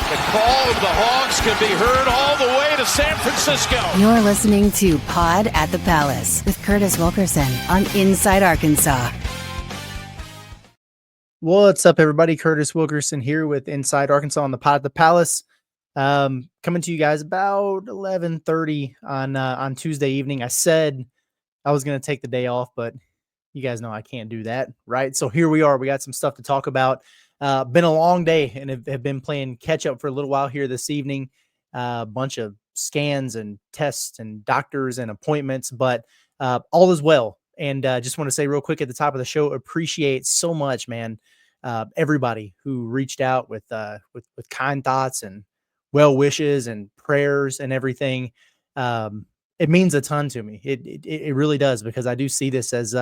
The call of the Hogs can be heard all the way to San Francisco. You're listening to Pod at the Palace with Curtis Wilkerson on Inside Arkansas. What's up, everybody? Curtis Wilkerson here with Inside Arkansas on the Pod at the Palace. Coming to you guys about 11:30 on Tuesday evening. I said I was going to take the day off, but you guys know I can't do that, right? So here we are. We got some stuff to talk about. Been a long day and have been playing catch up for a little while here this evening. A bunch of scans and tests and doctors and appointments, but all is well. And just want to say real quick at the top of the show, appreciate so much, man. Everybody who reached out with kind thoughts and well wishes and prayers and everything. It means a ton to me. It really does, because I do see this as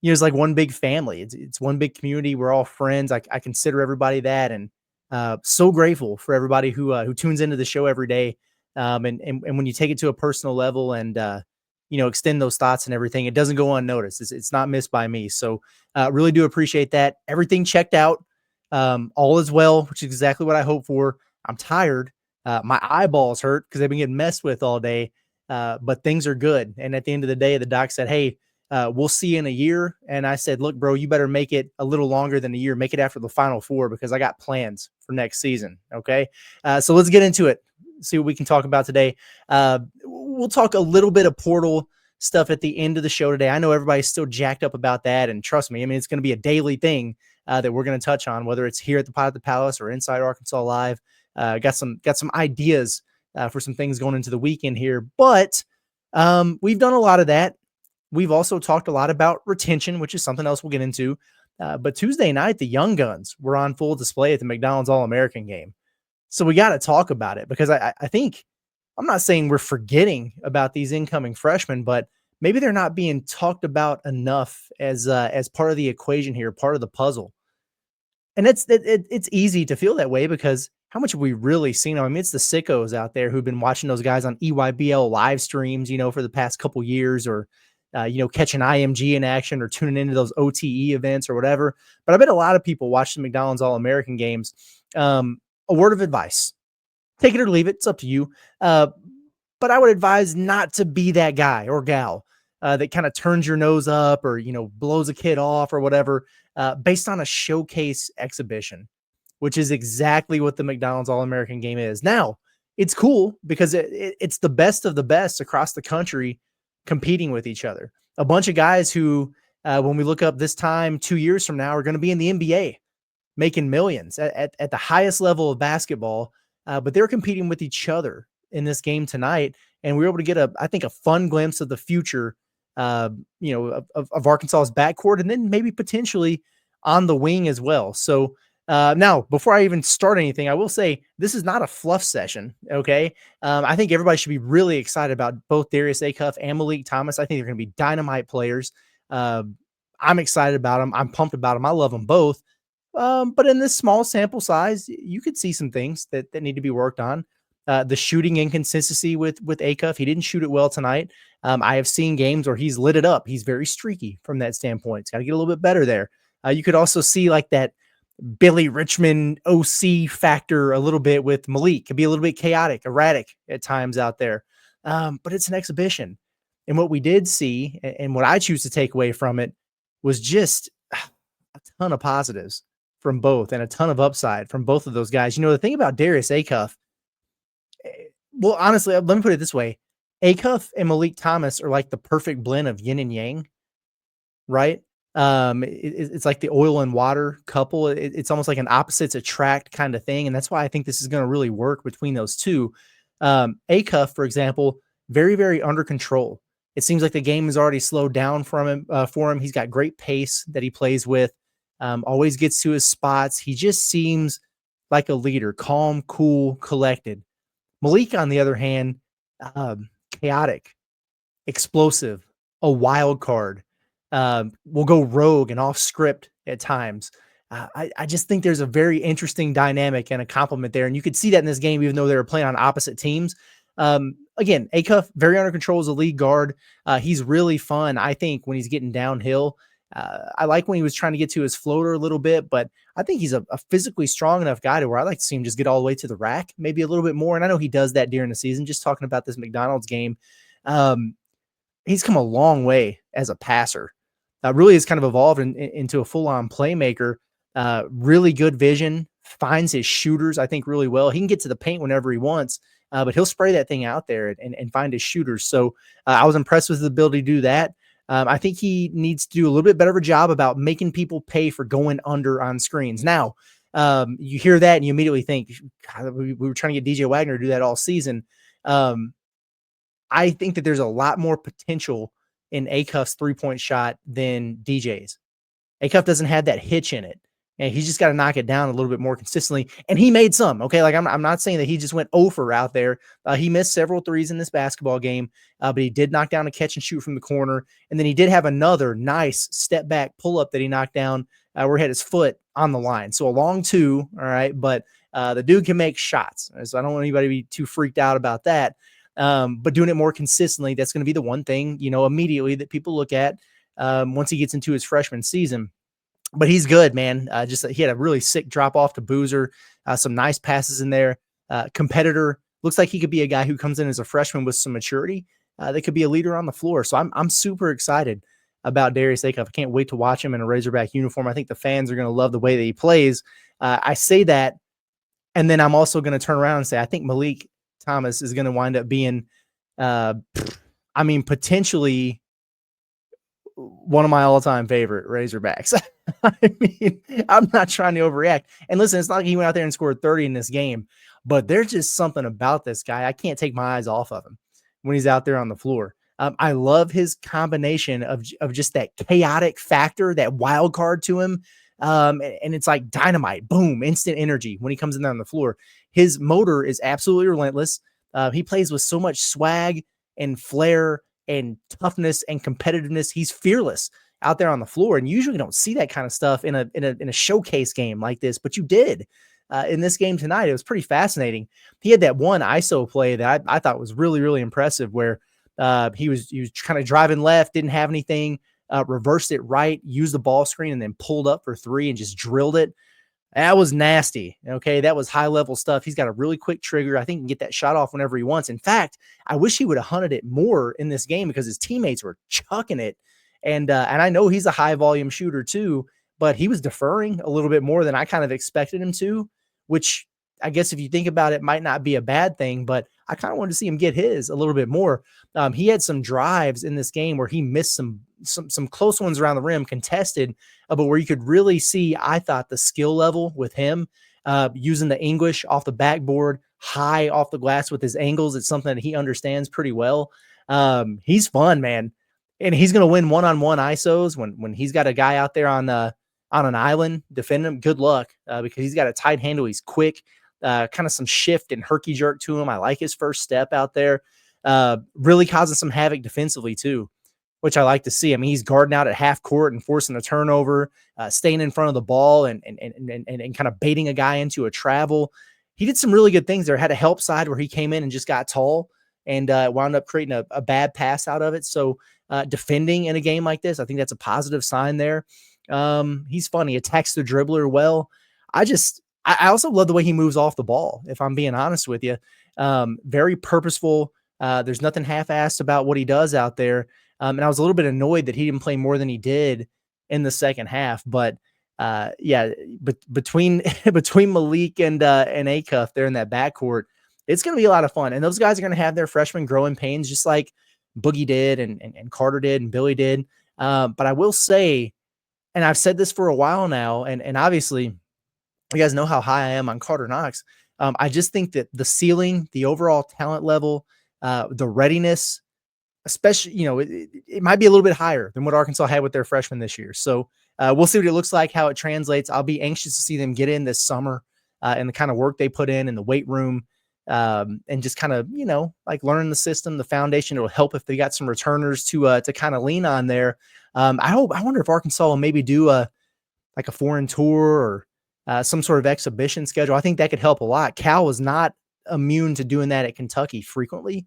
it's like one big family. It's one big community. We're all friends. I consider everybody that, and so grateful for everybody who tunes into the show every day. And when you take it to a personal level and extend those thoughts and everything, it doesn't go unnoticed. It's not missed by me. So really do appreciate that. Everything checked out. All is well, which is exactly what I hope for. I'm tired. My eyeballs hurt because they've been getting messed with all day. But things are good. And at the end of the day, the doc said, hey, we'll see you in a year. And I said, look, bro, you better make it a little longer than a year. Make it after the Final Four, because I got plans for next season. Okay. So let's get into it. See what we can talk about today. We'll talk a little bit of portal stuff at the end of the show today. I know everybody's still jacked up about that. And trust me, I mean, it's going to be a daily thing that we're going to touch on, whether it's here at the Pod at the Palace or Inside Arkansas Live. Got some ideas for some things going into the weekend here, but we've done a lot of that. We've also talked a lot about retention, which is something else we'll get into. But Tuesday night, the Young Guns were on full display at the McDonald's All-American game. So we got to talk about it, because I think, I'm not saying we're forgetting about these incoming freshmen, but maybe they're not being talked about enough as part of the equation here, part of the puzzle. And it's easy to feel that way, because how much have we really seen them? I mean, it's the sickos out there who've been watching those guys on EYBL live streams, for the past couple years, or catching IMG in action, or tuning into those OTE events or whatever. But I bet a lot of people watch the McDonald's All-American games. A word of advice: take it or leave it. It's up to you. But I would advise not to be that guy or gal that kind of turns your nose up, or, blows a kid off or whatever, based on a showcase exhibition, which is exactly what the McDonald's All-American game is. Now, it's cool because it's the best of the best across the country competing with each other. A bunch of guys who, when we look up this time 2 years from now, are going to be in the NBA, making millions at the highest level of basketball. But they're competing with each other in this game tonight. And we were able to get I think a fun glimpse of the future, of Arkansas's backcourt, and then maybe potentially on the wing as well. So now, before I even start anything, I will say this is not a fluff session. Okay. I think everybody should be really excited about both Darius Acuff and Malik-Thomas. I think they're going to be dynamite players. I'm excited about them. I'm pumped about them. I love them both. But in this small sample size, you could see some things that need to be worked on. The shooting inconsistency with Acuff. He didn't shoot it well tonight. I have seen games where he's lit it up. He's very streaky from that standpoint. It's got to get a little bit better there. You could also see like that Billy Richmond OC factor a little bit with Malik. Could be a little bit chaotic, erratic at times out there. But it's an exhibition. And what we did see, and what I choose to take away from it, was just a ton of positives from both, and a ton of upside from both of those guys. The thing about Darius Acuff, well, honestly, let me put it this way. Acuff and Malik-Thomas are like the perfect blend of yin and yang, right? It's like the oil and water couple. It's almost like an opposites attract kind of thing. And that's why I think this is going to really work between those two. Acuff, for example, very, very under control. It seems like the game is already slowed down for him. He's got great pace that he plays with. Always gets to his spots. He just seems like a leader, calm, cool, collected. Malik, on the other hand, chaotic, explosive, a wild card, will go rogue and off script at times. I just think there's a very interesting dynamic and a compliment there. And you could see that in this game, even though they were playing on opposite teams. Again, Acuff, very under control as a lead guard. He's really fun, I think, when he's getting downhill. I like when he was trying to get to his floater a little bit, but I think he's a physically strong enough guy to where I like to see him just get all the way to the rack, maybe a little bit more. And I know he does that during the season. Just talking about this McDonald's game, he's come a long way as a passer. Really has kind of evolved into a full-on playmaker. Really good vision, finds his shooters, I think, really well. He can get to the paint whenever he wants, but he'll spray that thing out there and find his shooters. So I was impressed with his ability to do that. I think he needs to do a little bit better of a job about making people pay for going under on screens. Now, you hear that and you immediately think, God, we were trying to get DJ Wagner to do that all season. I think that there's a lot more potential in Acuff's three-point shot than DJ's. Acuff doesn't have that hitch in it. And he's just got to knock it down a little bit more consistently. And he made some, okay? Like I'm not saying that he just went over out there. He missed several threes in this basketball game, but he did knock down a catch and shoot from the corner. And then he did have another nice step back pull up that he knocked down where he had his foot on the line. So a long two, all right? But the dude can make shots. So I don't want anybody to be too freaked out about that. But doing it more consistently, that's going to be the one thing, immediately that people look at once he gets into his freshman season. But he's good, man. He had a really sick drop off to Boozer, some nice passes in there. Competitor, looks like he could be a guy who comes in as a freshman with some maturity. That could be a leader on the floor. So I'm super excited about Darius Acuff. I can't wait to watch him in a Razorback uniform. I think the fans are going to love the way that he plays. I say that, and then I'm also going to turn around and say I think Malik Thomas is going to wind up being, potentially one of my all-time favorite Razorbacks. I mean, I'm not trying to overreact. And listen, it's not like he went out there and scored 30 in this game, but there's just something about this guy. I can't take my eyes off of him when he's out there on the floor. I love his combination of just that chaotic factor, that wild card to him. And it's like dynamite, boom, instant energy when he comes in there on the floor. His motor is absolutely relentless. He plays with so much swag and flair and toughness and competitiveness. He's fearless out there on the floor. And usually don't see that kind of stuff in a showcase game like this, but you did in this game tonight. It was pretty fascinating. He had that one ISO play that I thought was really, really impressive where he was kind of driving left, didn't have anything, reversed it right, used the ball screen, and then pulled up for three and just drilled it. That was nasty. Okay. That was high level stuff. He's got a really quick trigger. I think he can get that shot off whenever he wants. In fact, I wish he would have hunted it more in this game because his teammates were chucking it. And I know he's a high volume shooter too, but he was deferring a little bit more than I kind of expected him to, which I guess if you think about it, might not be a bad thing, but I kind of wanted to see him get his a little bit more. He had some drives in this game where he missed some close ones around the rim, contested, but where you could really see, I thought, the skill level with him using the English off the backboard, high off the glass with his angles. It's something that he understands pretty well. He's fun, man. And he's going to win one-on-one ISOs when he's got a guy out there on an island defending him. Good luck because he's got a tight handle. He's quick, kind of some shift and herky jerk to him. I like his first step out there. Really causing some havoc defensively too, which I like to see. I mean, he's guarding out at half court and forcing a turnover, staying in front of the ball and kind of baiting a guy into a travel. He did some really good things there. Had a help side where he came in and just got tall and wound up creating a bad pass out of it. So defending in a game like this, I think that's a positive sign there. He's fun. He attacks the dribbler well. I also love the way he moves off the ball, if I'm being honest with you. Very purposeful. There's nothing half-assed about what he does out there. And I was a little bit annoyed that he didn't play more than he did in the second half. But between Malik and Acuff there in that backcourt, it's going to be a lot of fun. And those guys are going to have their freshman growing pains, just like Boogie did and Carter did and Billy did. But I will say, and I've said this for a while now, and obviously you guys know how high I am on Carter Knox. I just think that the ceiling, the overall talent level, the readiness, especially, it might be a little bit higher than what Arkansas had with their freshmen this year. So we'll see what it looks like, how it translates. I'll be anxious to see them get in this summer and the kind of work they put in the weight room and just kind of, like learning the system, the foundation. It'll help if they got some returners to kind of lean on there. I wonder if Arkansas will maybe do a foreign tour or some sort of exhibition schedule. I think that could help a lot. Cal was not immune to doing that at Kentucky frequently.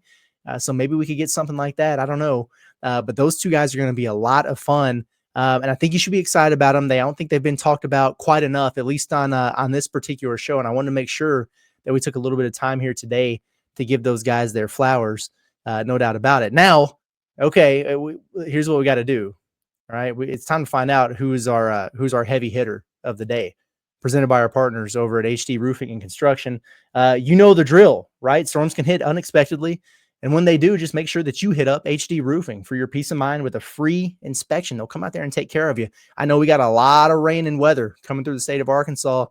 So maybe we could get something like that. I don't know. But those two guys are going to be a lot of fun And I think you should be excited about them. I don't think they've been talked about quite enough, at least on this particular show. And I wanted to make sure that we took a little bit of time here today to give those guys their flowers. No doubt about it. Now, okay, here's what we got to do. All right, it's time to find out who's our heavy hitter of the day. Presented by our partners over at HD Roofing and Construction. You know the drill, right? Storms can hit unexpectedly. And when they do, just make sure that you hit up HD Roofing for your peace of mind with a free inspection. They'll come out there and take care of you. I know we got a lot of rain and weather coming through the state of Arkansas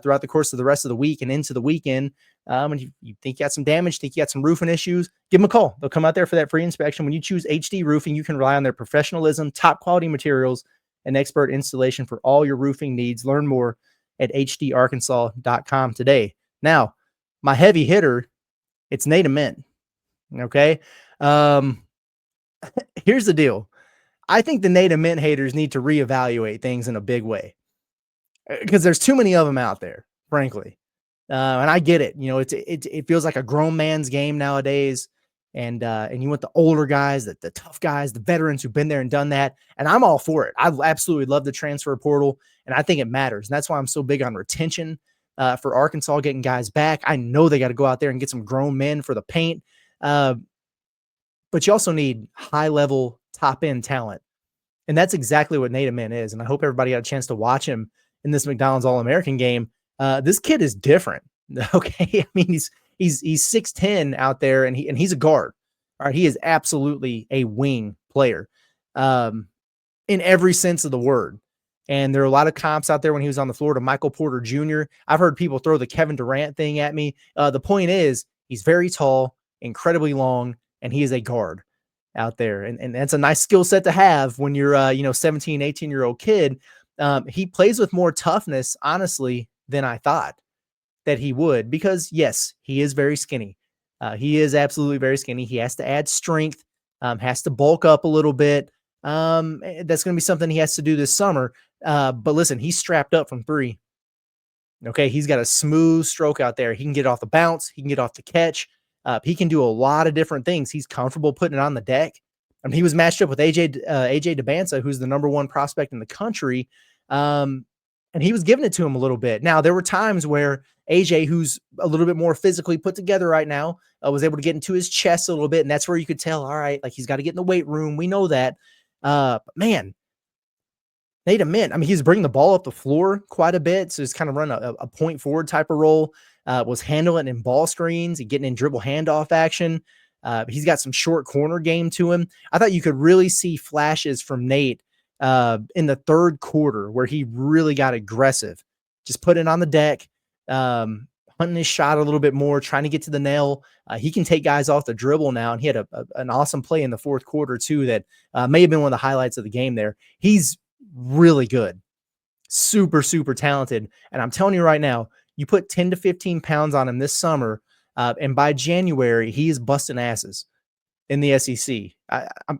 throughout the course of the rest of the week and into the weekend. And you think you got some damage, think you got some roofing issues, give them a call. They'll come out there for that free inspection. When you choose HD Roofing, you can rely on their professionalism, top quality materials, and expert installation for all your roofing needs. Learn more at hdarkansas.com today. Now, my heavy hitter, it's Nate Ament. Okay. Here's the deal. I think the Nate Ament haters need to reevaluate things in a big way because there's too many of them out there, frankly. And I get it. You know, it feels like a grown man's game nowadays. And you want the older guys, the tough guys, the veterans who've been there and done that. And I'm all for it. I absolutely love the transfer portal, and I think it matters. And that's why I'm so big on retention for Arkansas, getting guys back. I know they got to go out there and get some grown men for the paint. But you also need high-level, top-end talent. And that's exactly what Nate Ament is. And I hope everybody got a chance to watch him in this McDonald's All-American game. This kid is different. Okay. I mean, he's 6'10" out there, and he's a guard. All right. He is absolutely a wing player in every sense of the word. And there are a lot of comps out there when he was on the floor to Michael Porter Jr. I've heard people throw the Kevin Durant thing at me. The point is he's very tall, incredibly long, and he is a guard out there. And that's a nice skill set to have when you're 17, 18-year-old kid. He plays with more toughness, honestly, than I thought that he would, because yes, he is very skinny. He is absolutely very skinny. He has to add strength, has to bulk up a little bit. That's going to be something he has to do this summer. But listen, he's strapped up from three. Okay. He's got a smooth stroke out there. He can get off the bounce. He can get off the catch. He can do a lot of different things. He's comfortable putting it on the deck. I mean, he was matched up with AJ DeBanza, who's the #1 prospect in the country. And he was giving it to him a little bit. Now, there were times where AJ, who's a little bit more physically put together right now, was able to get into his chest a little bit. And that's where you could tell, all right, like he's got to get in the weight room. We know that. But man, Nate Ament, I mean, he's bringing the ball up the floor quite a bit. So he's kind of run a point forward type of role, was handling in ball screens and getting in dribble handoff action. He's got some short corner game to him. I thought you could really see flashes from Nate in the third quarter where he really got aggressive, just put it on the deck, hunting his shot a little bit more, trying to get to the nail. He can take guys off the dribble now. And he had an awesome play in the fourth quarter too, that may have been one of the highlights of the game there. He's really good, super, super talented. And I'm telling you right now, you put 10 to 15 pounds on him this summer, and by January, he is busting asses in the SEC.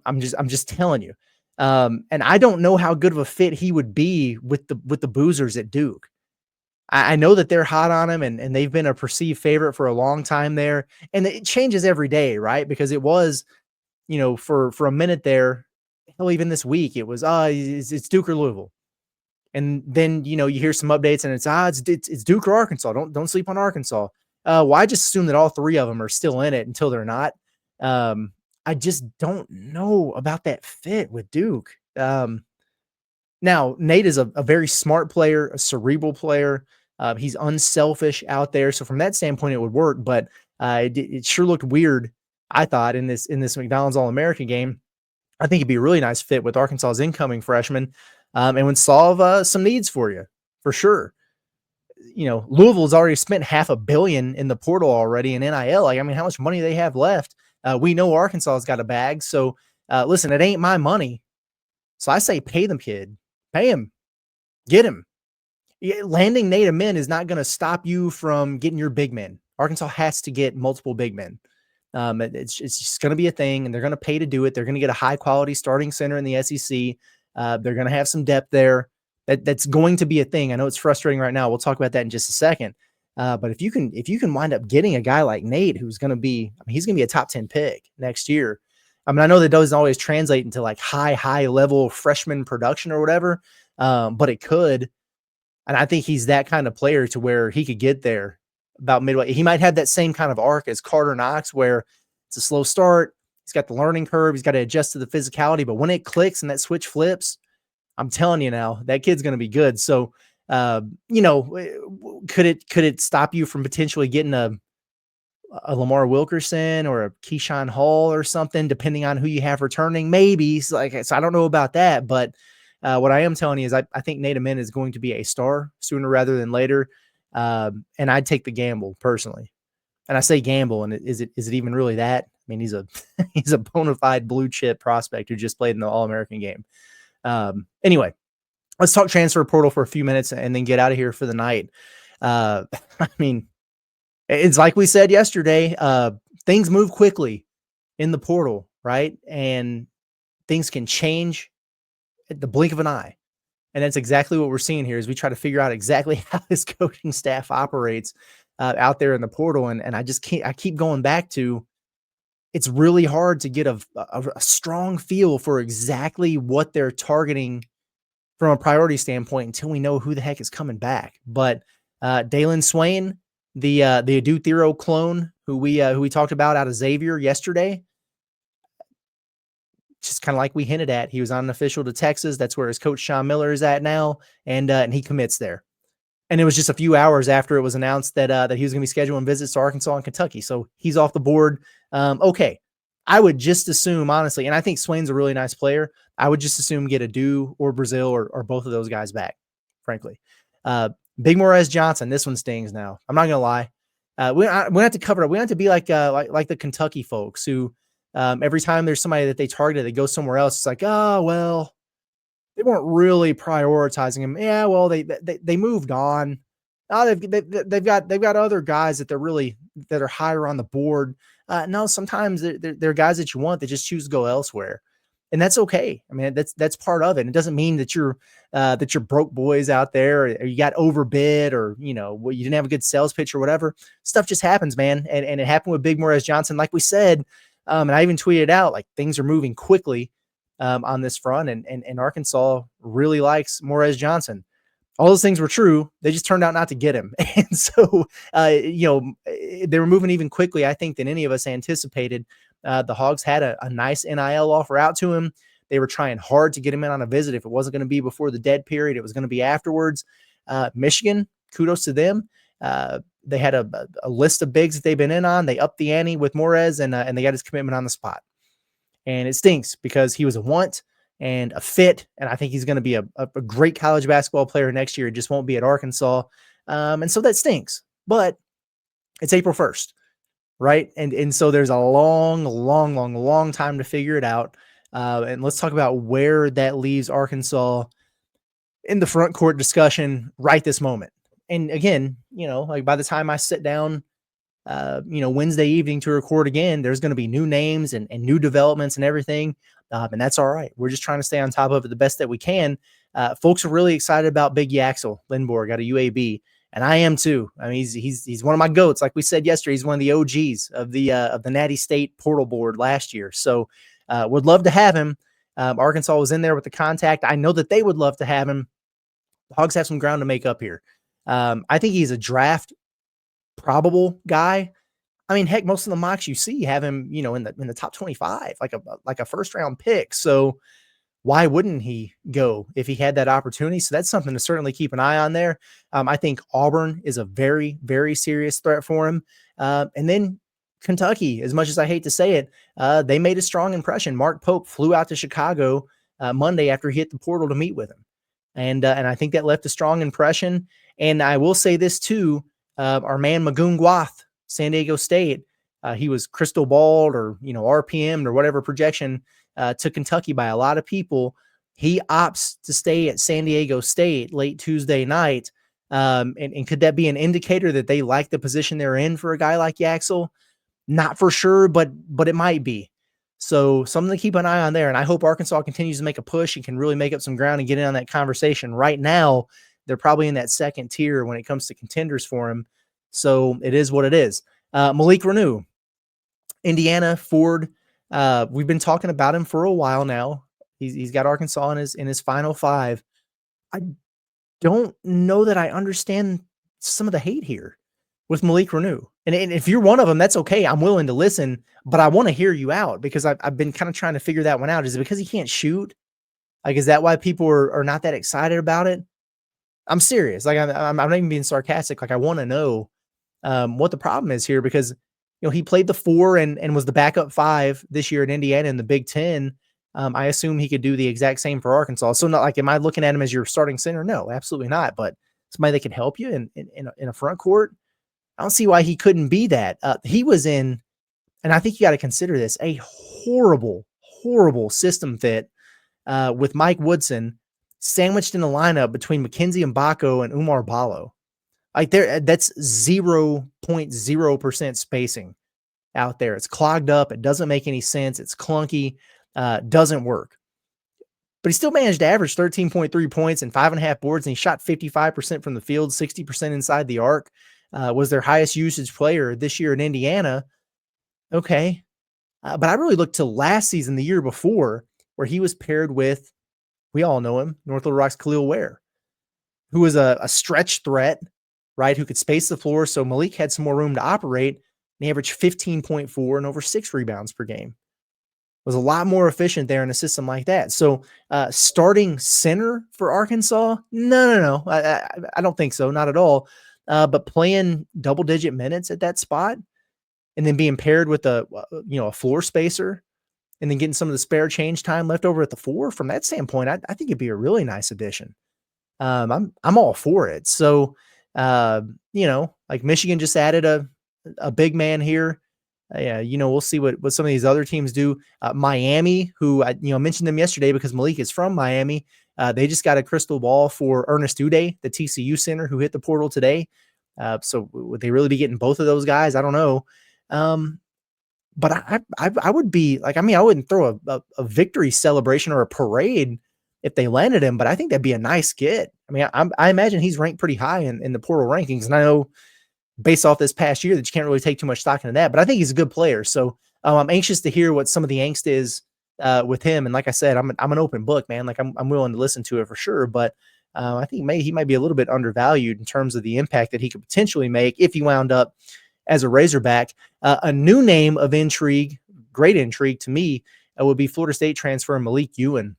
I'm just telling you. And I don't know how good of a fit he would be with the Boozers at Duke. I know that they're hot on him, and they've been a perceived favorite for a long time there. And it changes every day, right? Because it was, for a minute there, hell, even this week, it was, it's Duke or Louisville. And then, you hear some updates and it's Duke or Arkansas. Don't sleep on Arkansas. Well, I just assume that all three of them are still in it until they're not. I just don't know about that fit with Duke. Now, Nate is a very smart player, a cerebral player. He's unselfish out there. So from that standpoint, it would work. But it sure looked weird, I thought, in this McDonald's All-American game. I think it'd be a really nice fit with Arkansas's incoming freshman, and would solve some needs for you, for sure. Louisville's already spent $500 million in the portal already in NIL. Like, I mean, how much money they have left? We know Arkansas has got a bag. So listen, it ain't my money. So I say pay them, kid. Pay him. Get him. Landing Nate Ament is not going to stop you from getting your big men. Arkansas has to get multiple big men. It's just going to be a thing, and they're going to pay to do it. They're going to get a high-quality starting center in the SEC. They're going to have some depth there. That's going to be a thing. I know it's frustrating right now. We'll talk about that in just a second. But if you can wind up getting a guy like Nate, who's going to be, he's going to be a top 10 pick next year. I mean, I know that doesn't always translate into like high level freshman production or whatever, but it could. And I think he's that kind of player to where he could get there about midway. He might have that same kind of arc as Carter Knox, where it's a slow start. He's got the learning curve. He's got to adjust to the physicality. But when it clicks and that switch flips, I'm telling you now, that kid's going to be good. So, could it stop you from potentially getting a Lamar Wilkerson or a Keyshawn Hall or something, depending on who you have returning? Maybe. So I don't know about that, but what I am telling you is I think Nate Ament is going to be a star sooner rather than later. And I'd take the gamble personally. And I say gamble, and is it even really that? I mean, he's a bona fide blue chip prospect who just played in the All-American game. Anyway, let's talk transfer portal for a few minutes and then get out of here for the night. I mean, it's like we said yesterday, things move quickly in the portal, right? And things can change at the blink of an eye. And that's exactly what we're seeing here as we try to figure out exactly how this coaching staff operates out there in the portal. And I keep going back to, it's really hard to get a strong feel for exactly what they're targeting from a priority standpoint until we know who the heck is coming back. But Dalen Swain, the Adu Thero clone who we talked about out of Xavier yesterday, just kind of like we hinted at, he was unofficial to Texas. That's where his coach Sean Miller is at now, and he commits there. And it was just a few hours after it was announced that he was going to be scheduling visits to Arkansas and Kentucky. So he's off the board. Okay, I would just assume, honestly, and I think Swain's a really nice player, I would just assume get Adu or Brazil or both of those guys back, frankly. Big Morez Johnson, this one stings now. I'm not going to lie. We have to cover it. We have to be like the Kentucky folks who, every time there's somebody that they targeted, they go somewhere else. It's like, oh, well, they weren't really prioritizing him. Yeah, well, they moved on. Oh, they've got other guys that are higher on the board. No, sometimes they're guys that you want that just choose to go elsewhere, and that's okay. I mean, that's part of it. It doesn't mean that you're broke boys out there, or you got overbid, or you didn't have a good sales pitch or whatever. Stuff just happens, man, and it happened with Big Morez Johnson, like we said. And I even tweeted out, like, things are moving quickly on this front, and Arkansas really likes Morez Johnson. All those things were true. They just turned out not to get him. And so, they were moving even quickly, I think, than any of us anticipated. The Hogs had a nice NIL offer out to him. They were trying hard to get him in on a visit. If it wasn't going to be before the dead period, it was going to be afterwards. Michigan, kudos to them. They had a list of bigs that they've been in on. They upped the ante with Morez, and they got his commitment on the spot. And it stinks because he was a want and a fit, and I think he's going to be a great college basketball player next year. It just won't be at Arkansas. And so that stinks. But it's April 1st, right? And so there's a long time to figure it out. And let's talk about where that leaves Arkansas in the front court discussion right this moment. And again, like by the time I sit down, Wednesday evening to record again, there's going to be new names and new developments and everything. And that's all right. We're just trying to stay on top of it the best that we can. Folks are really excited about Big Yaxel Lindborg out of UAB. And I am too. I mean, he's one of my goats. Like we said yesterday, he's one of the OGs of the Natty State portal board last year. So would love to have him. Arkansas was in there with the contact. I know that they would love to have him. The Hogs have some ground to make up here. I think he's a draft probable guy. I mean, heck, most of the mocks you see have him, in the top 25, like a first round pick. So why wouldn't he go if he had that opportunity? So that's something to certainly keep an eye on there. I think Auburn is a very, very serious threat for him. And then Kentucky, as much as I hate to say it, they made a strong impression. Mark Pope flew out to Chicago Monday after he hit the portal to meet with him. And I think that left a strong impression. And I will say this too, our man Magoon Gwath, San Diego State, he was crystal balled or, RPM'd or whatever projection to Kentucky by a lot of people. He opts to stay at San Diego State late Tuesday night. And could that be an indicator that they like the position they're in for a guy like Yaxel? Not for sure, but it might be. So something to keep an eye on there. And I hope Arkansas continues to make a push and can really make up some ground and get in on that conversation. Right now, they're probably in that second tier when it comes to contenders for him. So it is what it is. Malik Renew, Indiana, Ford. We've been talking about him for a while now. He's got Arkansas in his final 5. I don't know that I understand some of the hate here with Malik Reneau. And if you're one of them, that's okay. I'm willing to listen, but I want to hear you out because I've been kind of trying to figure that one out. Is it because he can't shoot? Like, is that why people are not that excited about it? I'm serious. Like, I'm not even being sarcastic. Like, I want to know what the problem is here because, he played the 4 and was the backup 5 this year at Indiana in the Big Ten. I assume he could do the exact same for Arkansas. So not like, am I looking at him as your starting center? No, absolutely not. But somebody that can help you in a front court. I don't see why he couldn't be that. He was in, and I think you got to consider this, a horrible, horrible system fit with Mike Woodson sandwiched in a lineup between Mackenzie Mbako and Umar Ballo. Like that's 0.0% spacing out there. It's clogged up. It doesn't make any sense. It's clunky. Doesn't work. But he still managed to average 13.3 points and 5.5 boards, and he shot 55% from the field, 60% inside the arc. Was their highest usage player this year in Indiana. Okay. But I really looked to last season, the year before, where he was paired with, we all know him, North Little Rock's Khalil Ware, who was a stretch threat, right? Who could space the floor. So Malik had some more room to operate. And he averaged 15.4 and over 6 rebounds per game. Was a lot more efficient there in a system like that. So starting center for Arkansas? No. I don't think so. Not at all. But playing double-digit minutes at that spot and then being paired with a floor spacer and then getting some of the spare change time left over at the 4, from that standpoint, I think it'd be a really nice addition. I'm all for it. So, like Michigan just added a big man here. We'll see what some of these other teams do. Miami, who I mentioned them yesterday because Malik is from Miami. They just got a crystal ball for Ernest Uday, the TCU center who hit the portal today. So would they really be getting both of those guys? I don't know. But I would be like, I wouldn't throw a victory celebration or a parade if they landed him, but I think that'd be a nice get. I imagine he's ranked pretty high in the portal rankings. And I know based off this past year that you can't really take too much stock into that, but I think he's a good player. So I'm anxious to hear what some of the angst is with him. And like I said, I'm an open book, man. Like I'm willing to listen to it for sure. But I think he might be a little bit undervalued in terms of the impact that he could potentially make if he wound up as a Razorback. A new name of intrigue, great intrigue to me, would be Florida State transfer Malik Ewan.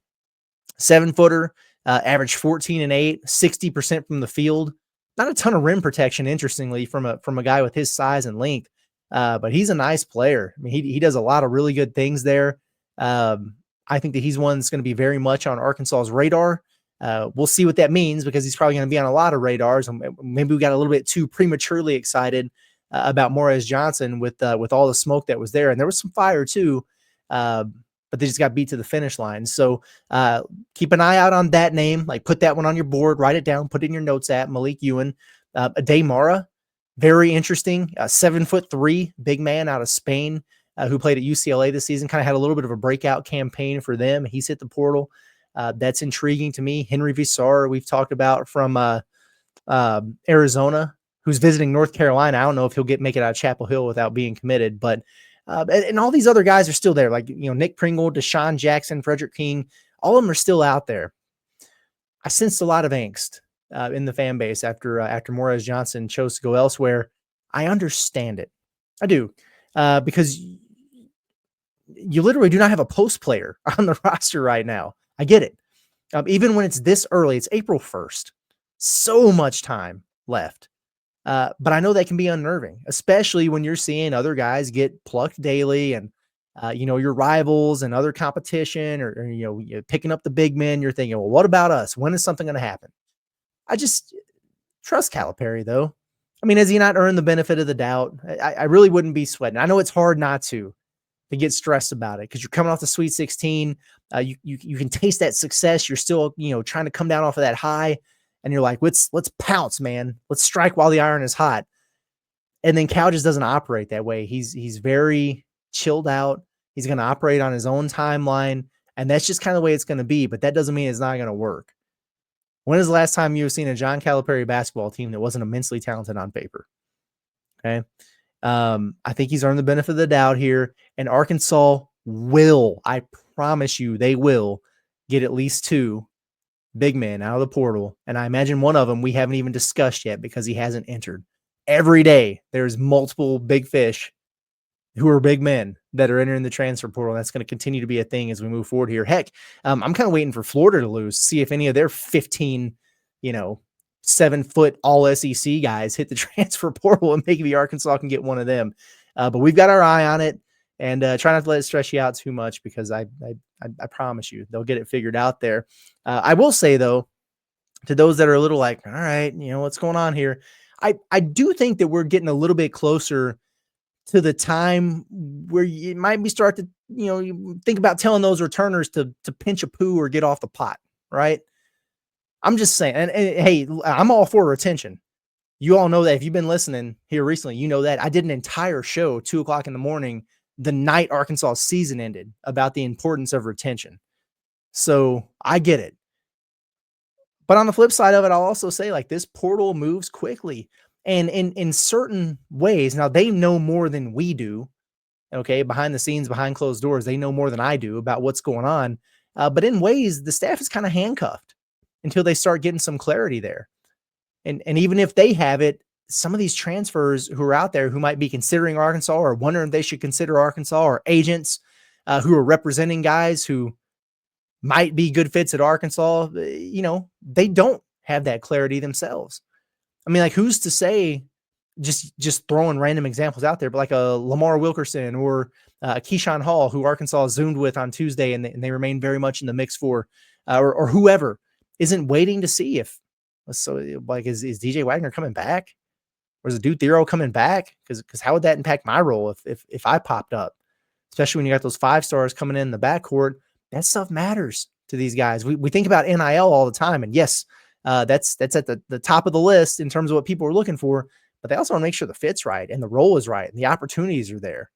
7-footer, averaged 14 and 8, 60% from the field. Not a ton of rim protection, interestingly, from a guy with his size and length. But he's a nice player. He does a lot of really good things there. I think that he's one that's going to be very much on Arkansas's radar. We'll see what that means because he's probably going to be on a lot of radars. And maybe we got a little bit too prematurely excited about Morez Johnson with all the smoke that was there. And there was some fire too, but they just got beat to the finish line. So keep an eye out on that name. Like put that one on your board, write it down, put it in your notes app. Malik Ewan. Ade Mara, very interesting. 7'3" big man out of Spain who played at UCLA this season. Kind of had a little bit of a breakout campaign for them. He's hit the portal. That's intriguing to me. Henry Visar, we've talked about from Arizona, who's visiting North Carolina. I don't know if he'll make it out of Chapel Hill without being committed, but and all these other guys are still there. Like, Nick Pringle, Deshaun Jackson, Frederick King, all of them are still out there. I sensed a lot of angst in the fan base after Morez Johnson chose to go elsewhere. I understand it. I do. Because you literally do not have a post player on the roster right now. I get it. Even when it's this early, it's April 1st. So much time left. But I know that can be unnerving, especially when you're seeing other guys get plucked daily and, your rivals and other competition or you're picking up the big men. You're thinking, well, what about us? When is something going to happen? I just trust Calipari, though. Has he not earned the benefit of the doubt? I really wouldn't be sweating. I know it's hard not to get stressed about it because you're coming off the Sweet 16. You can taste that success. You're still, trying to come down off of that high. And you're like, let's pounce, man. Let's strike while the iron is hot. And then Cal just doesn't operate that way. He's very chilled out. He's going to operate on his own timeline. And that's just kind of the way it's going to be. But that doesn't mean it's not going to work. When is the last time you've seen a John Calipari basketball team that wasn't immensely talented on paper? Okay. I think he's earned the benefit of the doubt here. And Arkansas I promise you, they will get at least 2 big men out of the portal. And I imagine one of them we haven't even discussed yet because he hasn't entered. Every day, there's multiple big fish who are big men that are entering the transfer portal. That's going to continue to be a thing as we move forward here. Heck, I'm kind of waiting for Florida to lose to see if any of their 15, 7-foot all SEC guys hit the transfer portal, and maybe Arkansas can get one of them. But we've got our eye on it, and try not to let it stress you out too much, because I promise you they'll get it figured out there. I will say, though, to those that are a little like, all right, what's going on here? I do think that we're getting a little bit closer to the time where you might be start to, you think about telling those returners to pinch a poo or get off the pot, right? I'm just saying, and hey, I'm all for retention. You all know that if you've been listening here recently, you know that I did an entire show 2:00 in the morning, the night Arkansas season ended, about the importance of retention. So I get it. But on the flip side of it, I'll also say, like, this portal moves quickly. And in certain ways, now they know more than we do, okay, behind the scenes, behind closed doors, they know more than I do about what's going on. But in ways, the staff is kind of handcuffed until they start getting some clarity there. And even if they have it, some of these transfers who are out there who might be considering Arkansas or wondering if they should consider Arkansas, or agents who are representing guys who might be good fits at Arkansas, they don't have that clarity themselves. I mean, like, who's to say, just throwing random examples out there, but like a Lamar Wilkerson or Keyshawn Hall, who Arkansas zoomed with on Tuesday, and they remain very much in the mix for, or whoever isn't waiting to see if, so like, is DJ Wagner coming back, or is the Dude Thero coming back? Because how would that impact my role if I popped up, especially when you got those 5 stars coming in the backcourt? That stuff matters to these guys. We think about NIL all the time, and yes, that's at the top of the list in terms of what people are looking for, but they also want to make sure the fit's right and the role is right and the opportunities are there.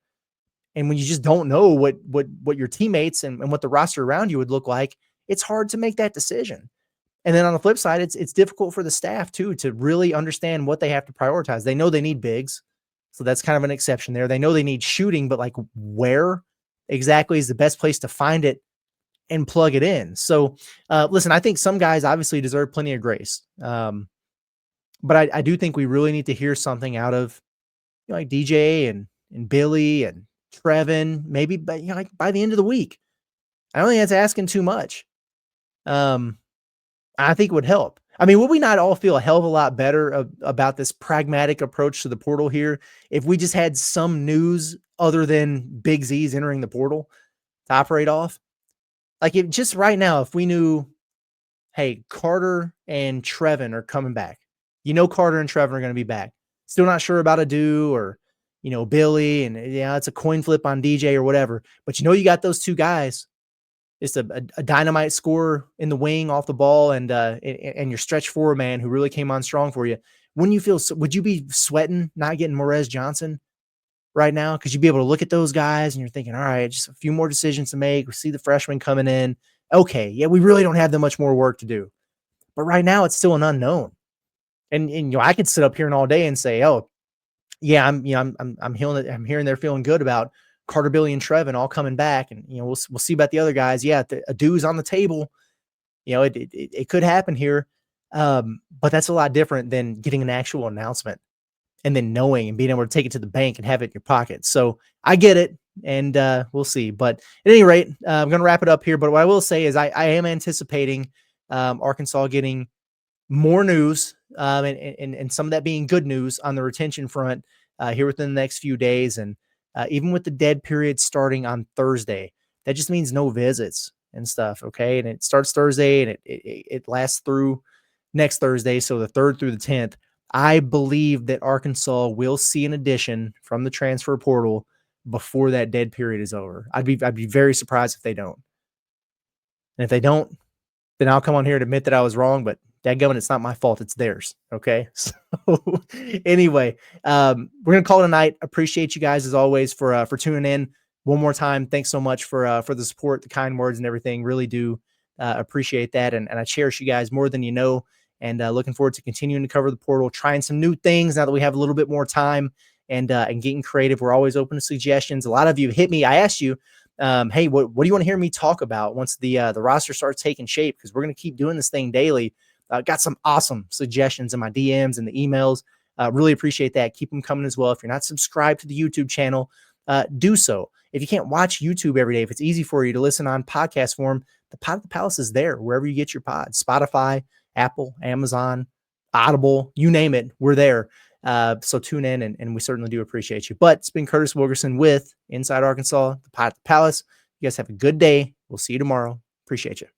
And when you just don't know what your teammates and what the roster around you would look like, it's hard to make that decision. And then on the flip side, it's difficult for the staff too, to really understand what they have to prioritize. They know they need bigs, so that's kind of an exception there. They know they need shooting, but like, where exactly is the best place to find it and plug it in? So listen, I think some guys obviously deserve plenty of grace. But I do think we really need to hear something out of, like, DJ and Billy and Trevin, maybe by the end of the week. I don't think that's asking too much. I think it would help. I mean, would we not all feel a hell of a lot better about this pragmatic approach to the portal here if we just had some news other than Big Z's entering the portal to operate off? Like, if just right now, if we knew, hey, Carter and Trevin are coming back, Carter and Trevin are going to be back. Still not sure about Adu or, Billy, and it's a coin flip on DJ or whatever. But you got those 2 guys. It's a dynamite scorer in the wing off the ball, and your stretch forward man who really came on strong for you. Would you be sweating not getting Morez Johnson right now? Because you'd be able to look at those guys and you're thinking, all right, just a few more decisions to make. We see the freshman coming in. Okay, yeah, we really don't have that much more work to do. But right now, it's still an unknown. And I could sit up here and all day and say, oh, yeah, I'm hearing they're feeling good about Carter, Billy, and Trevin all coming back, and we'll see about the other guys. Yeah, Adu's on the table. It could happen here, but that's a lot different than getting an actual announcement and then knowing and being able to take it to the bank and have it in your pocket. So I get it, and we'll see. But at any rate, I'm going to wrap it up here. But what I will say is I am anticipating Arkansas getting more news, and some of that being good news on the retention front here within the next few days. And even with the dead period starting on Thursday, that just means no visits and stuff. Okay. And it starts Thursday, and it lasts through next Thursday. So the 3rd through the 10th, I believe that Arkansas will see an addition from the transfer portal before that dead period is over. I'd be very surprised if they don't. And if they don't, then I'll come on here and admit that I was wrong, but dadgummit, it's not my fault. It's theirs. Okay. So anyway, we're going to call it a night. Appreciate you guys as always for tuning in one more time. Thanks so much for the support, the kind words and everything. Really do appreciate that. And I cherish you guys more than you know, and looking forward to continuing to cover the portal, trying some new things now that we have a little bit more time, and getting creative. We're always open to suggestions. A lot of you hit me. I asked you, Hey, what do you want to hear me talk about once the roster starts taking shape? Because we're going to keep doing this thing daily. Got some awesome suggestions in my DMs and the emails. Really appreciate that. Keep them coming as well. If you're not subscribed to the YouTube channel, do so. If you can't watch YouTube every day, if it's easy for you to listen on podcast form, the Pod at the Palace is there wherever you get your pods. Spotify, Apple, Amazon, Audible, you name it, we're there. So tune in, and we certainly do appreciate you. But it's been Curtis Wilkerson with Inside Arkansas, the Pod at the Palace. You guys have a good day. We'll see you tomorrow. Appreciate you.